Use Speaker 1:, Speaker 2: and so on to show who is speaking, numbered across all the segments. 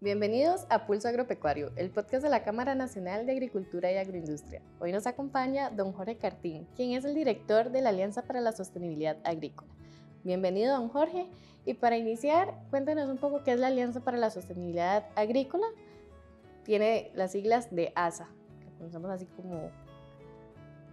Speaker 1: Bienvenidos a Pulso Agropecuario, el podcast de la Cámara Nacional de Agricultura y Agroindustria. Hoy nos acompaña don Jorge Cartín, quien es el director de la Alianza para la Sostenibilidad Agrícola. Bienvenido, don Jorge. Y para iniciar, cuéntenos un poco qué es la Alianza para la Sostenibilidad Agrícola. Tiene las siglas de ASA, que conocemos así como...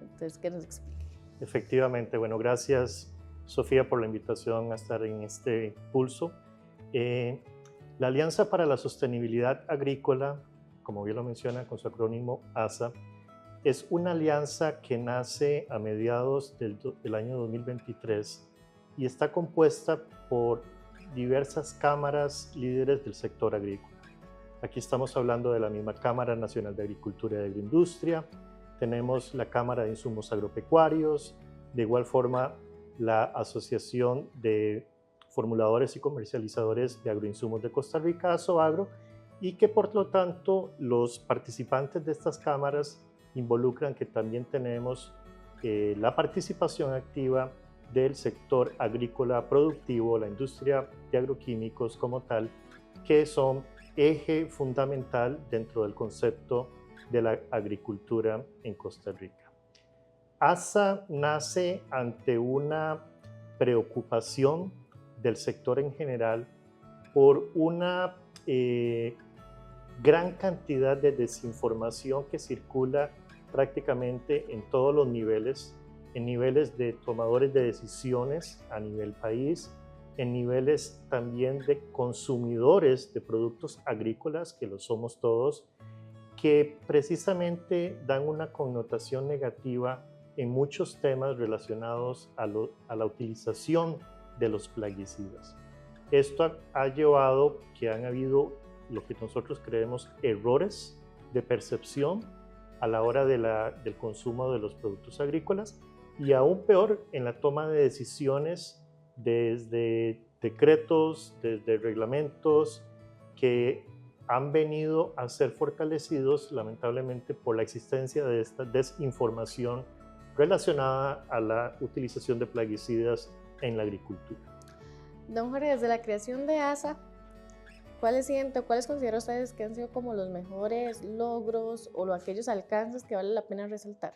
Speaker 1: Entonces, que nos explique.
Speaker 2: Efectivamente, bueno, gracias Sofía por la invitación a estar en este pulso. La Alianza para la Sostenibilidad Agrícola, como bien lo menciona con su acrónimo ASA, es una alianza que nace a mediados del año 2023 y está compuesta por diversas cámaras líderes del sector agrícola. Aquí estamos hablando de la misma Cámara Nacional de Agricultura y Agroindustria, tenemos la Cámara de Insumos Agropecuarios, de igual forma la Asociación de Formuladores y Comercializadores de Agroinsumos de Costa Rica, ASOAGRO, y que por lo tanto los participantes de estas cámaras involucran que también tenemos la participación activa del sector agrícola productivo, la industria de agroquímicos como tal, que son eje fundamental dentro del concepto de la agricultura en Costa Rica. ASA nace ante una preocupación del sector en general por una gran cantidad de desinformación que circula prácticamente en todos los niveles, en niveles de tomadores de decisiones a nivel país, en niveles también de consumidores de productos agrícolas, que lo somos todos, que precisamente dan una connotación negativa en muchos temas relacionados a la utilización de los plaguicidas. Esto ha llevado que han habido lo que nosotros creemos errores de percepción a la hora del consumo de los productos agrícolas y aún peor en la toma de decisiones desde decretos, desde reglamentos que han venido a ser fortalecidos lamentablemente por la existencia de esta desinformación relacionada a la utilización de plaguicidas en la agricultura.
Speaker 1: Don Jorge, desde la creación de ASA, ¿cuáles consideran ustedes que han sido como los mejores logros o aquellos alcances que vale la pena resaltar?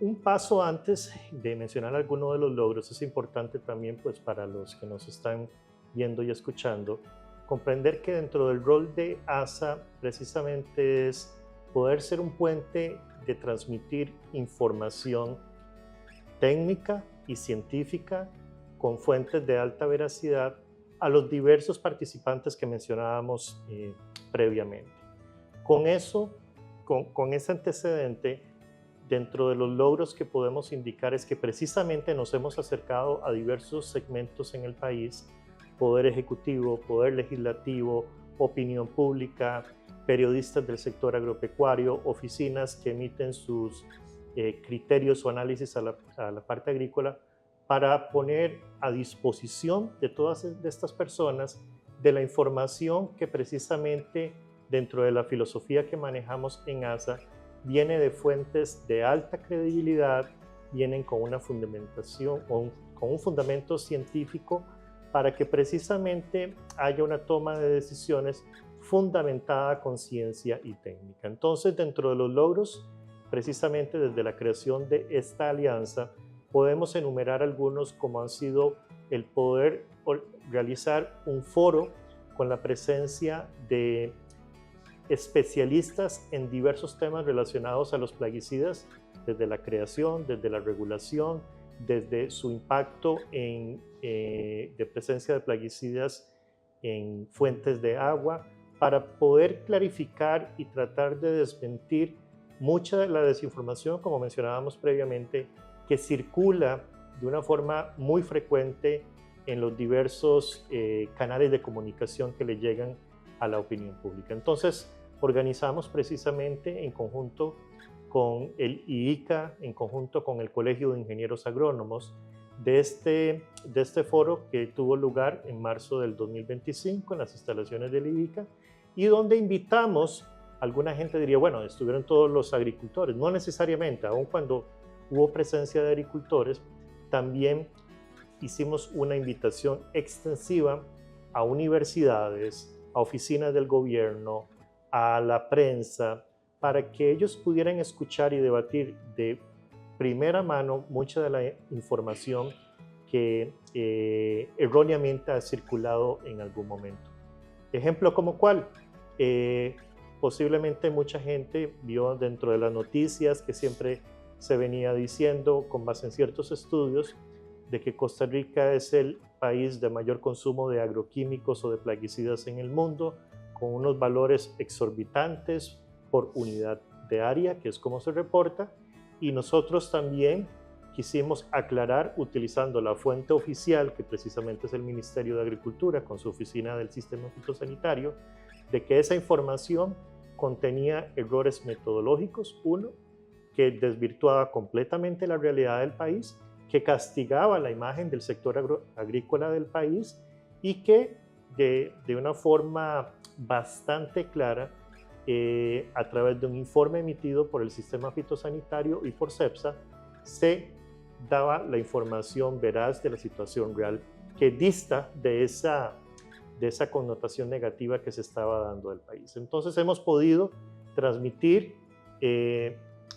Speaker 2: Un paso antes de mencionar algunos de los logros, es importante también pues, para los que nos están viendo y escuchando, comprender que dentro del rol de ASA precisamente es poder ser un puente de transmitir información técnica y científica con fuentes de alta veracidad a los diversos participantes que mencionábamos previamente. Con eso, con ese antecedente, dentro de los logros que podemos indicar es que precisamente nos hemos acercado a diversos segmentos en el país, poder ejecutivo, poder legislativo, opinión pública, periodistas del sector agropecuario, oficinas que emiten sus criterios o análisis a la parte agrícola, para poner a disposición de todas estas personas de la información que precisamente dentro de la filosofía que manejamos en ASA viene de fuentes de alta credibilidad, vienen con una fundamentación, con un fundamento científico para que precisamente haya una toma de decisiones fundamentada con ciencia y técnica. Entonces, dentro de los logros, precisamente desde la creación de esta alianza, podemos enumerar algunos como han sido el poder realizar un foro con la presencia de especialistas en diversos temas relacionados a los plaguicidas, desde la creación, desde la regulación, desde su impacto de presencia de plaguicidas en fuentes de agua, para poder clarificar y tratar de desmentir mucha de la desinformación, como mencionábamos previamente, que circula de una forma muy frecuente en los diversos canales de comunicación que le llegan a la opinión pública. Entonces, organizamos precisamente en conjunto con el IICA, en conjunto con el Colegio de Ingenieros Agrónomos, de este foro que tuvo lugar en marzo del 2025 en las instalaciones del IICA, y donde invitamos, alguna gente diría, bueno, estuvieron todos los agricultores, no necesariamente, aun cuando hubo presencia de agricultores, también hicimos una invitación extensiva a universidades, a oficinas del gobierno, a la prensa, para que ellos pudieran escuchar y debatir de primera mano mucha de la información que erróneamente ha circulado en algún momento. Ejemplo como cuál, posiblemente mucha gente vio dentro de las noticias que siempre se venía diciendo con base en ciertos estudios de que Costa Rica es el país de mayor consumo de agroquímicos o de plaguicidas en el mundo, con unos valores exorbitantes por unidad de área, que es como se reporta, y nosotros también quisimos aclarar utilizando la fuente oficial, que precisamente es el Ministerio de Agricultura, con su oficina del sistema fitosanitario, de que esa información contenía errores metodológicos, uno, que desvirtuaba completamente la realidad del país, que castigaba la imagen del sector agrícola del país y que de una forma bastante clara, a través de un informe emitido por el sistema fitosanitario y por CEPSA, se daba la información veraz de la situación real que dista de esa connotación negativa que se estaba dando del país. Entonces hemos podido transmitir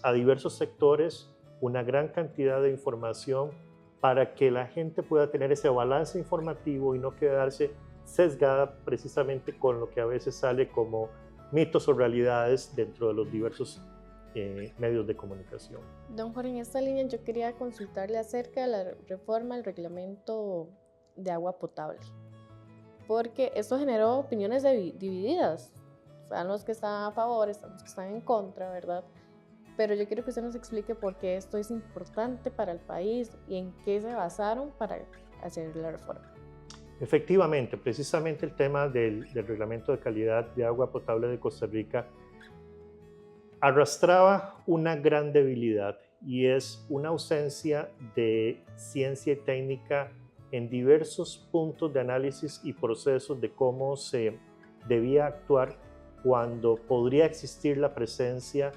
Speaker 2: a diversos sectores una gran cantidad de información para que la gente pueda tener ese balance informativo y no quedarse sesgada precisamente con lo que a veces sale como mitos o realidades dentro de los diversos medios de comunicación.
Speaker 1: Don Jorge, en esta línea yo quería consultarle acerca de la reforma al reglamento de agua potable, porque esto generó opiniones divididas. Están los que están a favor, están los que están en contra, ¿verdad? Pero yo quiero que usted nos explique por qué esto es importante para el país y en qué se basaron para hacer la reforma.
Speaker 2: Efectivamente, precisamente el tema del reglamento de calidad de agua potable de Costa Rica arrastraba una gran debilidad y es una ausencia de ciencia y técnica en diversos puntos de análisis y procesos de cómo se debía actuar cuando podría existir la presencia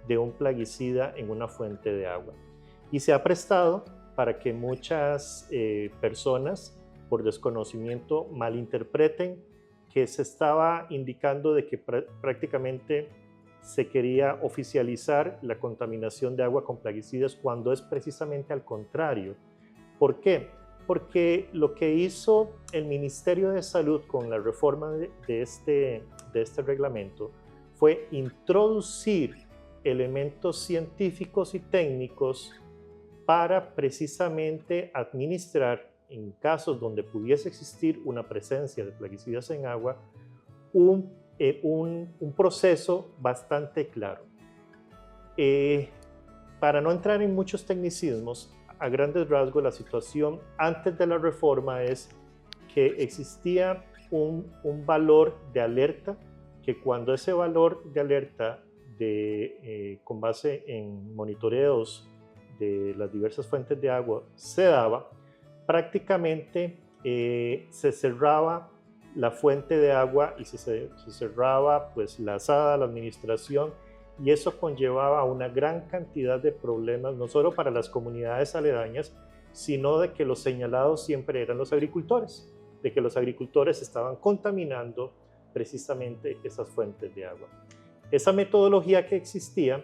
Speaker 2: de un plaguicida en una fuente de agua. Y se ha prestado para que muchas personas, por desconocimiento, malinterpreten que se estaba indicando de que prácticamente se quería oficializar la contaminación de agua con plaguicidas cuando es precisamente al contrario. ¿Por qué? Porque lo que hizo el Ministerio de Salud con la reforma de este reglamento fue introducir elementos científicos y técnicos para precisamente administrar, en casos donde pudiese existir una presencia de plaguicidas en agua, un proceso bastante claro. Para no entrar en muchos tecnicismos, a grandes rasgos la situación antes de la reforma es que existía un valor de alerta, que cuando ese valor de alerta con base en monitoreos de las diversas fuentes de agua se daba, prácticamente se cerraba la fuente de agua y se cerraba pues la azada, la administración, y eso conllevaba una gran cantidad de problemas, no solo para las comunidades aledañas, sino de que los señalados siempre eran los agricultores, de que los agricultores estaban contaminando precisamente esas fuentes de agua. Esa metodología que existía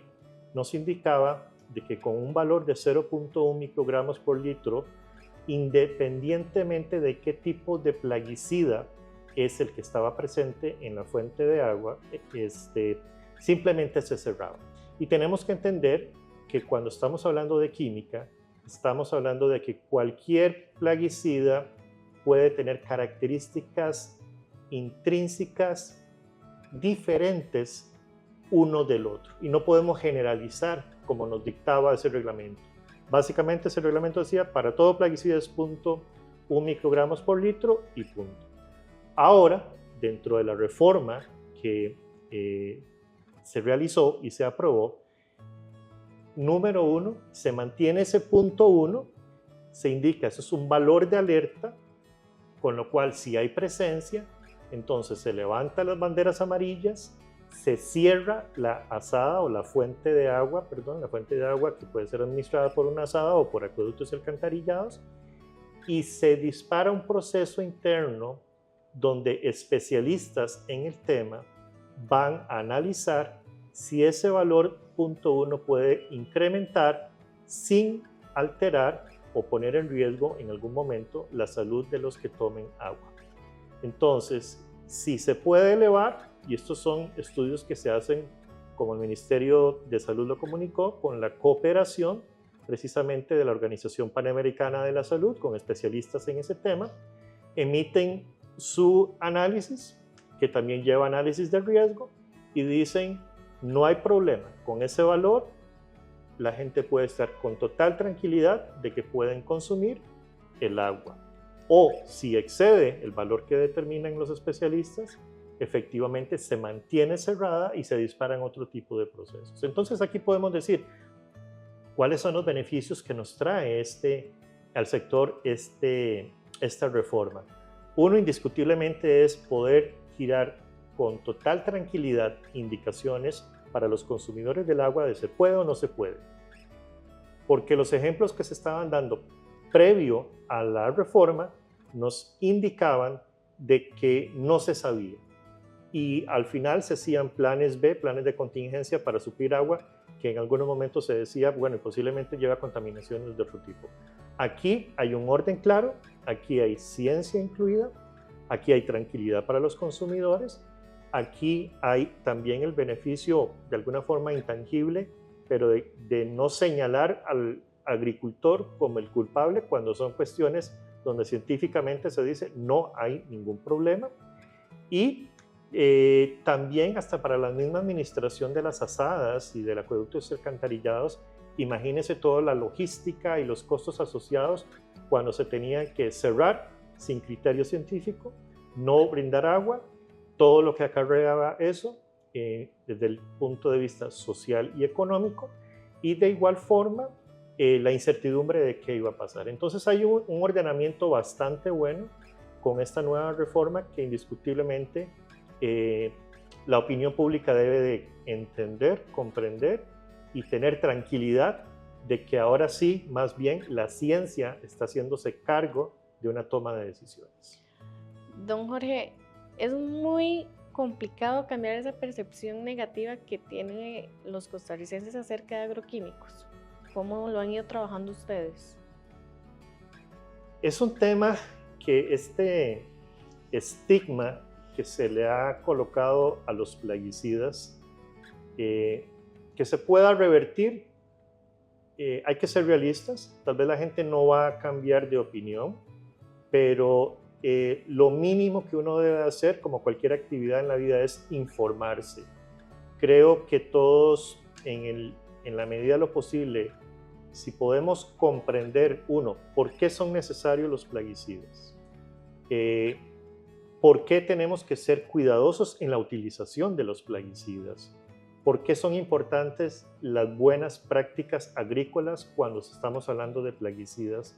Speaker 2: nos indicaba de que con un valor de 0.1 microgramos por litro, independientemente de qué tipo de plaguicida es el que estaba presente en la fuente de agua, simplemente se cerraba. Y tenemos que entender que cuando estamos hablando de química, estamos hablando de que cualquier plaguicida puede tener características intrínsecas diferentes uno del otro y no podemos generalizar como nos dictaba ese reglamento. Básicamente ese reglamento decía para todo plaguicida es 0.1 microgramos por litro y punto. Ahora, dentro de la reforma que se realizó y se aprobó, número 1, se mantiene ese 0.1, se indica, eso es un valor de alerta, con lo cual si hay presencia, entonces se levantan las banderas amarillas, se cierra la azada o la fuente de agua, la fuente de agua que puede ser administrada por una azada o por acueductos y alcantarillados, y se dispara un proceso interno donde especialistas en el tema van a analizar si ese valor punto 1 puede incrementar sin alterar o poner en riesgo en algún momento la salud de los que tomen agua. Entonces, si se puede elevar, y estos son estudios que se hacen, como el Ministerio de Salud lo comunicó, con la cooperación precisamente de la Organización Panamericana de la Salud, con especialistas en ese tema, emiten su análisis, que también lleva análisis de riesgo, y dicen, no hay problema, con ese valor la gente puede estar con total tranquilidad de que pueden consumir el agua. O si excede el valor que determinan los especialistas, efectivamente se mantiene cerrada y se disparan otro tipo de procesos. Entonces aquí podemos decir, ¿cuáles son los beneficios que nos trae al sector esta reforma? Uno, indiscutiblemente, es poder girar con total tranquilidad indicaciones para los consumidores del agua de se puede o no se puede. Porque los ejemplos que se estaban dando previo a la reforma nos indicaban de que no se sabía. Y al final se hacían planes B, planes de contingencia para suplir agua, que en algunos momentos se decía, bueno, posiblemente lleva contaminaciones de otro tipo. Aquí hay un orden claro, aquí hay ciencia incluida, aquí hay tranquilidad para los consumidores, aquí hay también el beneficio de alguna forma intangible, pero de no señalar al agricultor como el culpable cuando son cuestiones donde científicamente se dice no hay ningún problema. Y también hasta para la misma administración de las asadas y del acueducto y alcantarillados, imagínense toda la logística y los costos asociados cuando se tenía que cerrar sin criterio científico, no brindar agua, todo lo que acarreaba eso desde el punto de vista social y económico, y de igual forma la incertidumbre de qué iba a pasar. Entonces hay un ordenamiento bastante bueno con esta nueva reforma que indiscutiblemente la opinión pública debe de entender, comprender y tener tranquilidad de que ahora sí, más bien, la ciencia está haciéndose cargo de una toma de decisiones.
Speaker 1: Don Jorge, es muy complicado cambiar esa percepción negativa que tienen los costarricenses acerca de agroquímicos. ¿Cómo lo han ido trabajando ustedes?
Speaker 2: Es un tema que este estigma que se le ha colocado a los plaguicidas, que se pueda revertir, hay que ser realistas. Tal vez la gente no va a cambiar de opinión, pero lo mínimo que uno debe hacer, como cualquier actividad en la vida, es informarse. Creo que todos, en la medida de lo posible, si podemos comprender, uno, por qué son necesarios los plaguicidas, por qué tenemos que ser cuidadosos en la utilización de los plaguicidas, por qué son importantes las buenas prácticas agrícolas cuando estamos hablando de plaguicidas,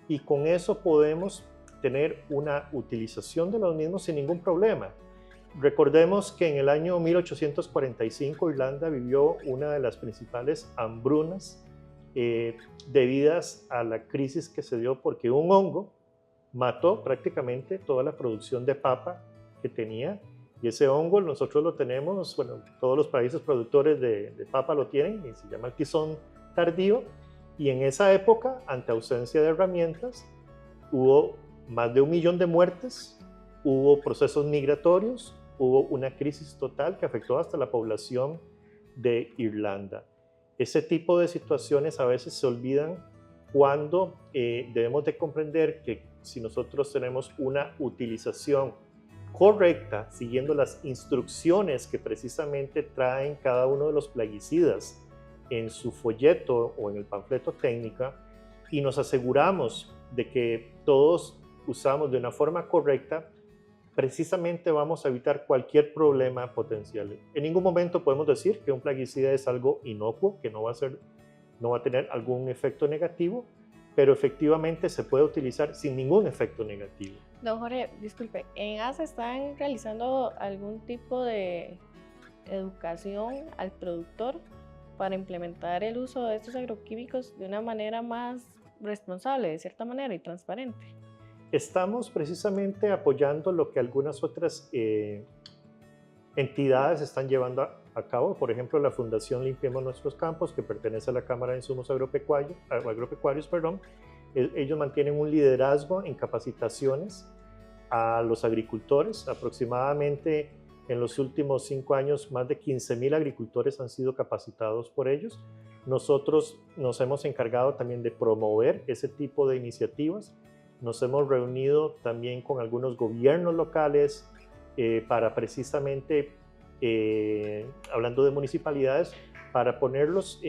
Speaker 2: y con eso podemos tener una utilización de los mismos sin ningún problema. Recordemos que en el año 1845 Irlanda vivió una de las principales hambrunas debidas a la crisis que se dio porque un hongo mató prácticamente toda la producción de papa que tenía, y ese hongo nosotros lo tenemos, bueno, todos los países productores de papa lo tienen, y se llama el tizón tardío, y en esa época, ante ausencia de herramientas, hubo más de 1 millón de muertes, hubo procesos migratorios, hubo una crisis total que afectó hasta la población de Irlanda. Ese tipo de situaciones a veces se olvidan cuando debemos de comprender que si nosotros tenemos una utilización correcta, siguiendo las instrucciones que precisamente traen cada uno de los plaguicidas en su folleto o en el panfleto técnica, y nos aseguramos de que todos usamos de una forma correcta, precisamente vamos a evitar cualquier problema potencial. En ningún momento podemos decir que un plaguicida es algo inocuo, que no va a tener algún efecto negativo, pero efectivamente se puede utilizar sin ningún efecto negativo.
Speaker 1: Don Jorge, disculpe, ¿en ASA están realizando algún tipo de educación al productor para implementar el uso de estos agroquímicos de una manera más responsable, de cierta manera, y transparente?
Speaker 2: Estamos precisamente apoyando lo que algunas otras entidades están llevando a cabo. Por ejemplo, la Fundación Limpiemos Nuestros Campos, que pertenece a la Cámara de Insumos Agropecuarios, perdón. Ellos mantienen un liderazgo en capacitaciones a los agricultores. Aproximadamente en los últimos 5 años, más de 15,000 agricultores han sido capacitados por ellos. Nosotros nos hemos encargado también de promover ese tipo de iniciativas. Nos hemos reunido también con algunos gobiernos locales para precisamente, hablando de municipalidades, para ponerlos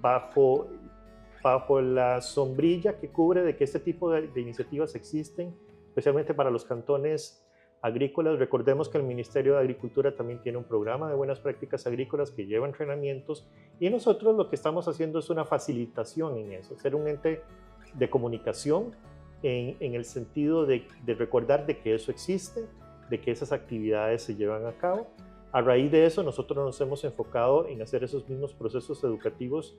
Speaker 2: bajo la sombrilla que cubre de que este tipo de iniciativas existen, especialmente para los cantones agrícolas. Recordemos que el Ministerio de Agricultura también tiene un programa de buenas prácticas agrícolas que lleva entrenamientos, y nosotros lo que estamos haciendo es una facilitación en eso, ser un ente de comunicación en el sentido de recordar de que eso existe, de que esas actividades se llevan a cabo. A raíz de eso, nosotros nos hemos enfocado en hacer esos mismos procesos educativos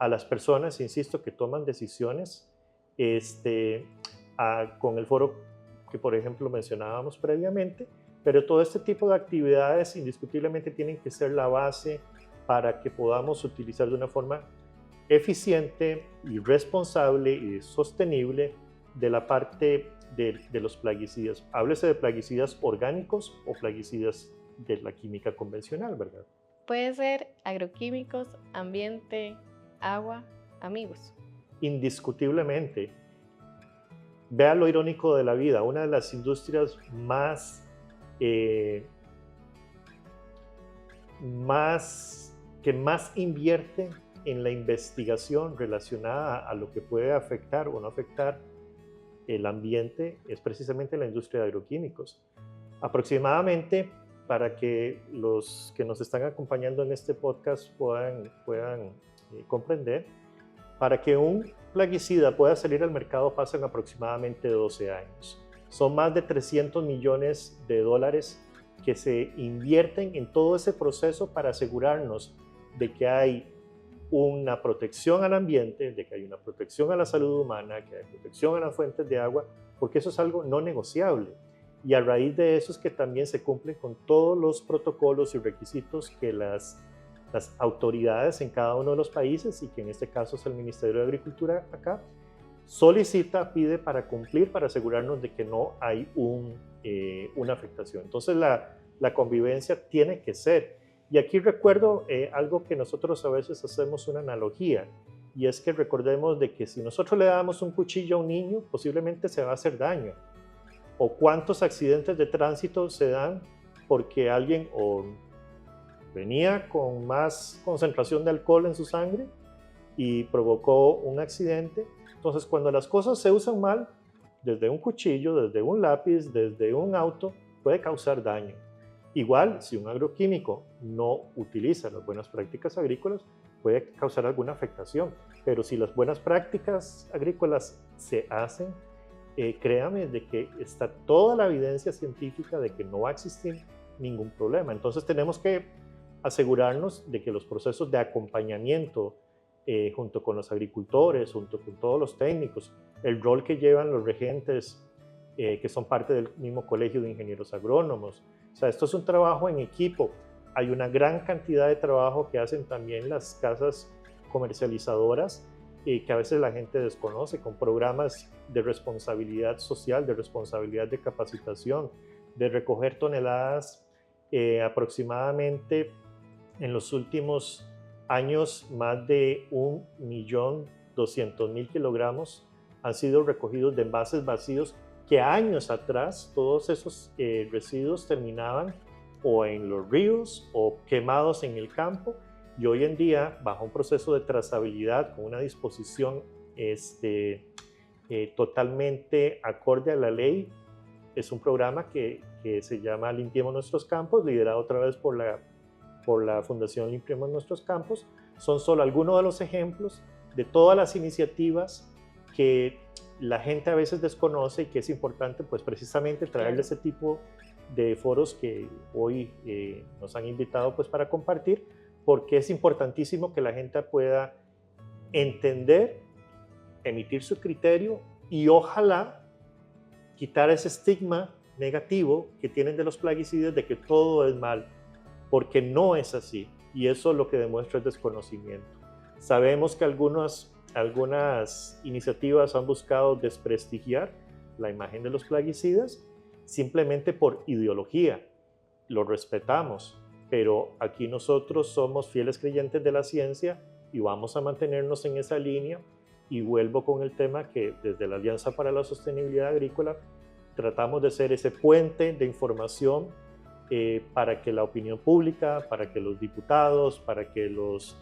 Speaker 2: a las personas, insisto, que toman decisiones con el foro que, por ejemplo, mencionábamos previamente, pero todo este tipo de actividades indiscutiblemente tienen que ser la base para que podamos utilizar de una forma eficiente y responsable y sostenible de la parte de los plaguicidas. Háblese de plaguicidas orgánicos o plaguicidas de la química convencional, ¿verdad?
Speaker 1: Puede ser agroquímicos, ambiente, agua, amigos.
Speaker 2: Indiscutiblemente. Vea lo irónico de la vida. Una de las industrias que más invierte en la investigación relacionada a lo que puede afectar o no afectar el ambiente es precisamente la industria de agroquímicos. Aproximadamente, para que los que nos están acompañando en este podcast puedan comprender, para que un plaguicida pueda salir al mercado pasan aproximadamente 12 años. Son más de 300 millones de dólares que se invierten en todo ese proceso para asegurarnos de que hay una protección al ambiente, de que hay una protección a la salud humana, que hay protección a las fuentes de agua, porque eso es algo no negociable. Y a raíz de eso es que también se cumplen con todos los protocolos y requisitos que las autoridades en cada uno de los países, y que en este caso es el Ministerio de Agricultura acá, solicita, pide para cumplir, para asegurarnos de que no hay una afectación. Entonces la convivencia tiene que ser. Y aquí recuerdo algo que nosotros a veces hacemos una analogía, y es que recordemos de que si nosotros le damos un cuchillo a un niño, posiblemente se va a hacer daño. O cuántos accidentes de tránsito se dan porque alguien o venía con más concentración de alcohol en su sangre y provocó un accidente. Entonces, cuando las cosas se usan mal, desde un cuchillo, desde un lápiz, desde un auto, puede causar daño. Igual, si un agroquímico no utiliza las buenas prácticas agrícolas, puede causar alguna afectación. Pero si las buenas prácticas agrícolas se hacen, créame de que está toda la evidencia científica de que no va a existir ningún problema. Entonces tenemos que asegurarnos de que los procesos de acompañamiento junto con los agricultores, junto con todos los técnicos, el rol que llevan los regentes que son parte del mismo colegio de ingenieros agrónomos. O sea, esto es un trabajo en equipo. Hay una gran cantidad de trabajo que hacen también las casas comercializadoras que a veces la gente desconoce, con programas de responsabilidad social, de responsabilidad de capacitación, de recoger toneladas. Aproximadamente en los últimos años, más de 1.200.000 kilogramos han sido recogidos de envases vacíos, que años atrás todos esos residuos terminaban o en los ríos o quemados en el campo, y hoy en día, bajo un proceso de trazabilidad con una disposición totalmente acorde a la ley, es un programa que se llama Limpiemos Nuestros Campos, liderado otra vez por la Fundación Limpiemos Nuestros Campos. Son solo algunos de los ejemplos de todas las iniciativas que la gente a veces desconoce, y que es importante pues precisamente traerle ese tipo de foros que hoy nos han invitado pues para compartir, porque es importantísimo que la gente pueda entender, emitir su criterio y ojalá quitar ese estigma negativo que tienen de los plaguicidas de que todo es mal, porque no es así. Y eso lo que demuestra es desconocimiento. Sabemos que algunas iniciativas han buscado desprestigiar la imagen de los plaguicidas simplemente por ideología. Lo respetamos, pero aquí nosotros somos fieles creyentes de la ciencia y vamos a mantenernos en esa línea. Y vuelvo con el tema que desde la Alianza para la Sostenibilidad Agrícola tratamos de ser ese puente de información para que la opinión pública, para que los diputados, para que los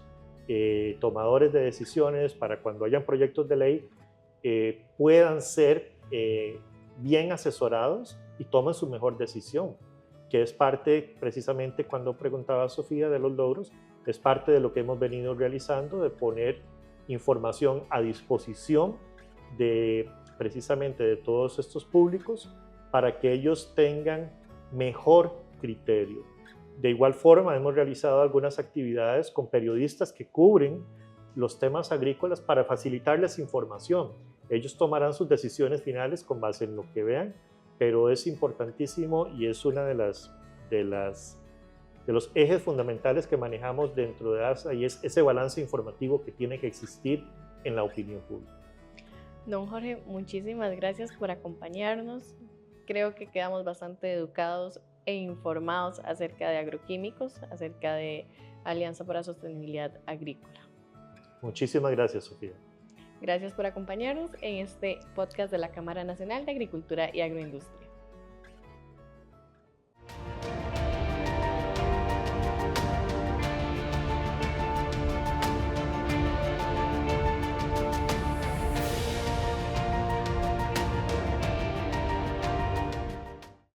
Speaker 2: tomadores de decisiones, para cuando hayan proyectos de ley, puedan ser bien asesorados y tomen su mejor decisión, que es parte, precisamente cuando preguntaba Sofía de los logros, es parte de lo que hemos venido realizando, de poner información a disposición de precisamente de todos estos públicos para que ellos tengan mejor criterio. De igual forma, hemos realizado algunas actividades con periodistas que cubren los temas agrícolas para facilitarles información. Ellos tomarán sus decisiones finales con base en lo que vean, pero es importantísimo y es una de los ejes fundamentales que manejamos dentro de ASA, y es ese balance informativo que tiene que existir en la opinión pública.
Speaker 1: Don Jorge, muchísimas gracias por acompañarnos. Creo que quedamos bastante educados e informados acerca de agroquímicos, acerca de Alianza para la Sostenibilidad Agrícola.
Speaker 2: Muchísimas gracias, Sofía.
Speaker 1: Gracias por acompañarnos en este podcast de la Cámara Nacional de Agricultura y Agroindustria.